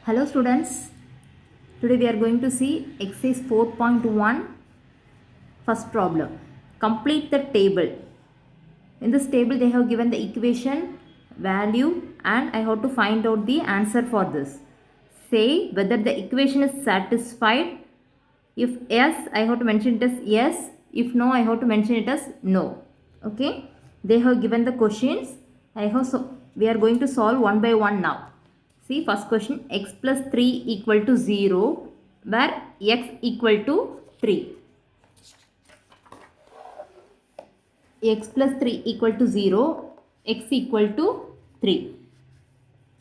Hello students, today we are going to see exercise 4.1 first problem. Complete the table. In this table they have given the equation, value and I have to find out the answer for this. Say whether the equation is satisfied. If yes, I have to mention it as yes. If no, I have to mention it as no. Okay. They have given the questions. We are going to solve one by one now. See, first question, x plus 3 equal to 0, where x equal to 3. X plus 3 equal to 0, x equal to 3.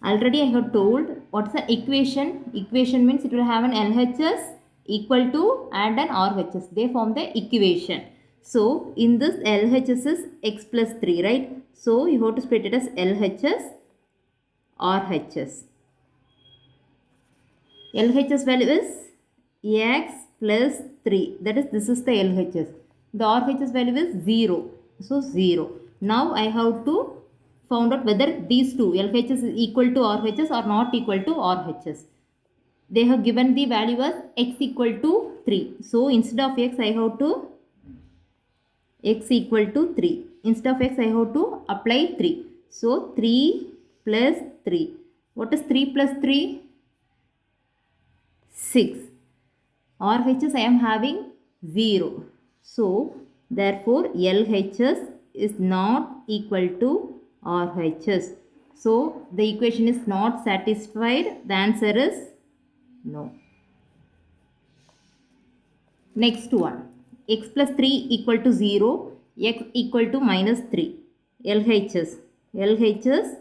Already I have told what's the equation. Equation means it will have an LHS equal to and an RHS. They form the equation. So, in this LHS is x plus 3, right? So, you have to split it as LHS, RHS. LHS value is x plus 3. That is, this is the LHS. The RHS value is 0. So, 0. Now, I have to find out whether these two LHS is equal to RHS or not equal to RHS. They have given the value as x equal to 3. So, instead of x, I have to x equal to 3. Instead of x, I have to apply 3. So, 3 plus 3. What is 3 plus 3? 6. RHS I am having 0. So, therefore, LHS is not equal to RHS. So, the equation is not satisfied. The answer is no. Next one. X plus 3 equal to 0. X equal to minus 3. LHS. LHS,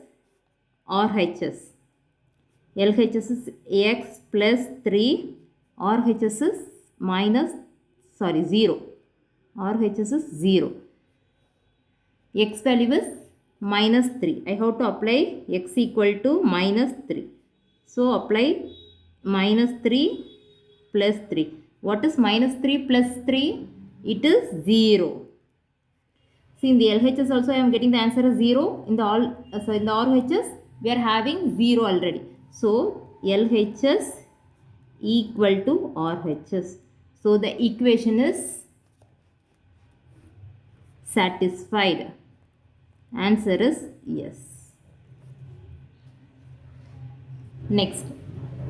RHS. LHS is x plus 3. RHS is 0. RHS is 0. X value is minus 3. I have to apply x equal to minus 3. So, apply minus 3 plus 3. What is minus 3 plus 3? It is 0. See, in the LHS also I am getting the answer as 0. In the RHS we are having 0 already. So, LHS equal to RHS. So, the equation is satisfied. Answer is yes. Next,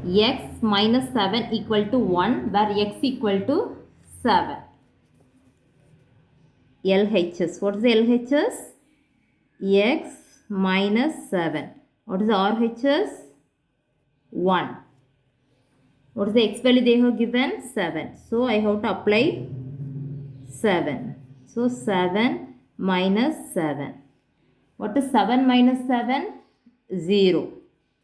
x minus 7 equal to 1, where x equal to 7. LHS. What is the LHS? X minus 7. What is the RHS? 1. What is the x value they have given? 7. So, I have to apply 7. So, 7 minus 7. What is 7 minus 7? 0.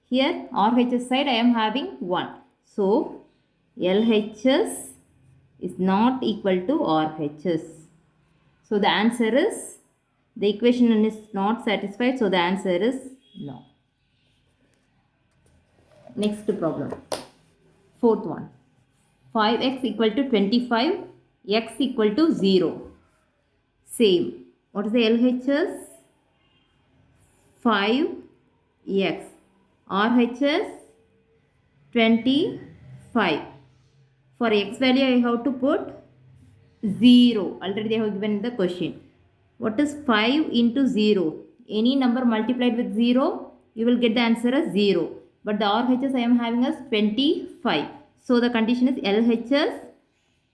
Here, RHS side I am having 1. So, LHS is not equal to RHS. So, the answer is, the equation is not satisfied. So, the answer is no. Next problem. Fourth one. 5x equal to 25. X equal to 0. Same. What is the LHS? 5x. RHS 25. For x value I have to put 0. Already they have given in the question. What is 5 into 0? Any number multiplied with 0, you will get the answer as 0. But the RHS I am having as 25. So the condition is LHS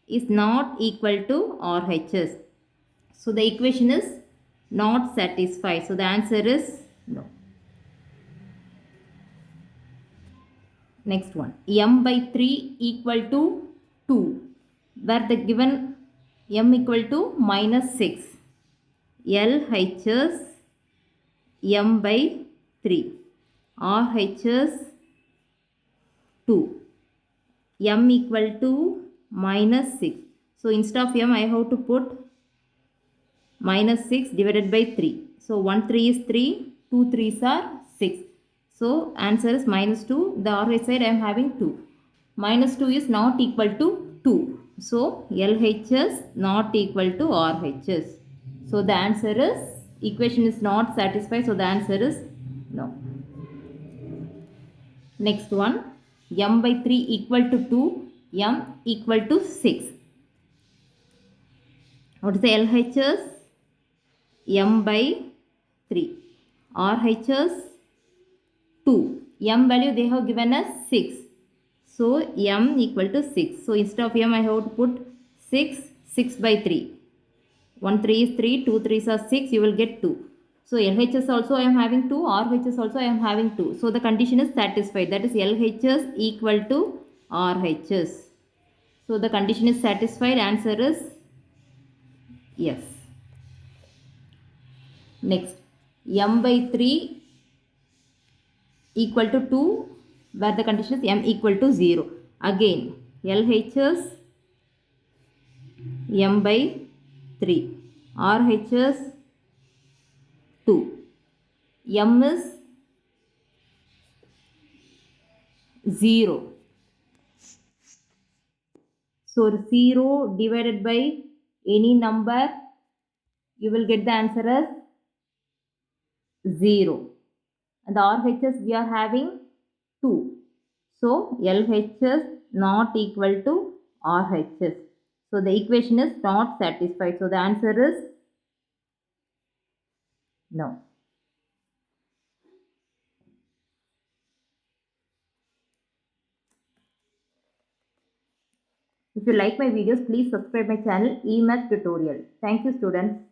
is not equal to RHS. So the equation is not satisfied. So the answer is no. Next one. M by 3 equal to 2. Where the given m equal to minus 6. LHS m by 3. RHS 2. M equal to minus 6. So, instead of m I have to put minus 6 divided by 3. So, 1 3 is 3. 2 3s are 6. So, answer is minus 2. The RH side I am having 2. Minus 2 is not equal to 2. So, LHS not equal to RHS. So, the answer is, equation is not satisfied. So, the answer is no. Next one. m by 3 equal to 2, m equal to 6. What is the LHS? M by 3. RHS 2. M value they have given us 6. So m equal to 6. So instead of m I have to put 6, 6 by 3. 1 3 is 3, 2 3s are 6, you will get 2. So LHS also I am having 2, RHS also I am having 2. So the condition is satisfied. That is LHS equal to RHS. So the condition is satisfied. Answer is yes. Next, m by 3 equal to 2 where the condition is m equal to 0. Again, LHS m by 3, RHS 2, m is 0. So 0 divided by any number, you will get the answer as 0. And the RHS we are having 2. So LHS not equal to RHS. So the equation is not satisfied. So the answer is no. If you like my videos, please subscribe my channel eMath Tutorial. Thank you, students.